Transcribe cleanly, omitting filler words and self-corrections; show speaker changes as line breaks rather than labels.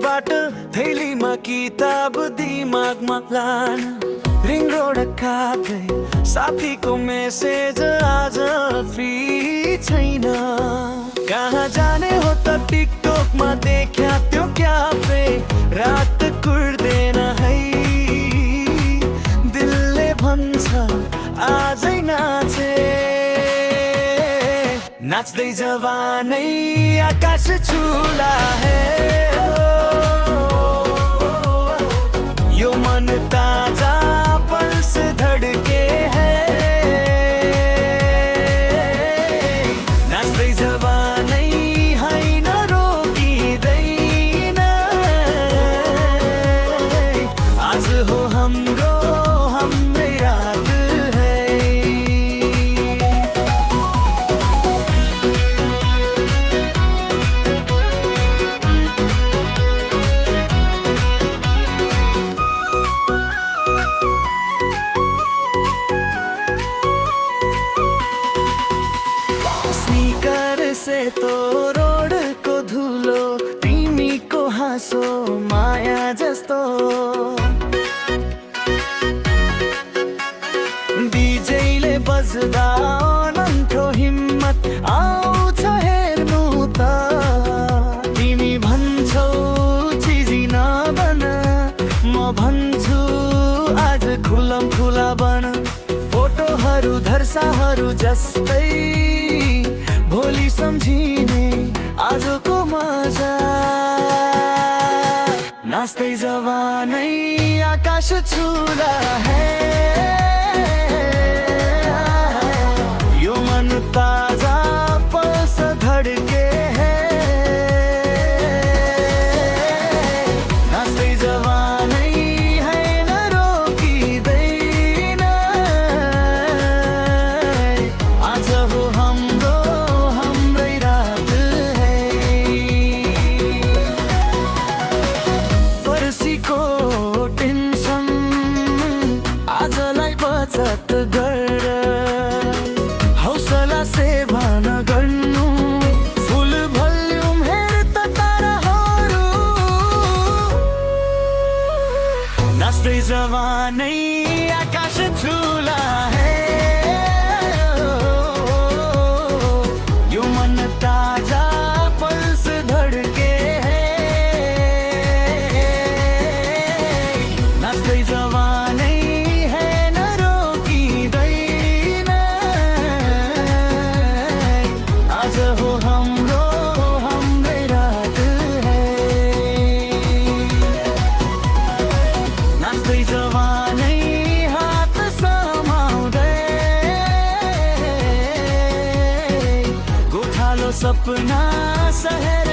स्कुलबाट थैलीमा किताब दिमागमा लान रिङ रोड खाँदै साथीको मेसेज आज फ्री छैन। कहाँ जाने हो त टिकटकमा देख्या त्यो क्याफे रात कुर्दैन है। दिलले भन्छ आजै नाचे नाच्दै जवानै आकाश छुला है। यो मन ताजा पल्स धड़के है। नाच्दै जवानै हैन रोकिँदैन। आज हो हाम्रो हाम्रै रात है। से तो रोड को धुलो तिमीको हाँसो माया जस्तो डीजेले बज्दा अनन्तो हिम्मत आउँछ हेर्नु त। तिमी भन्छौ चिजी नबन म भन्छु आज खुलम खुला बन। फोटोहरू धर्साहरू जस्तै भोलि सम्झिने आजको मजा। नाच्दै जवानै आकाश छुला है। यो मन ताजा पल्स धड़के है। नाच्दै जवानै हैन रोकिँदैन। आज हो हाम्रो टेन्सन आजलाई बचत गर। हौसला से भान गर्नु फुल भल्युम हेर त ताराहरू। नाच्दै जवानै आकाश छुला है। यो मन ताजा पल्स धड़के है। नाच्दै जवानै हैन रोकिँदैन। आज हो हाम्रो हाम्रै रात है। नाच्दै जवानै हात समाउँदै गोठालो सपना शहर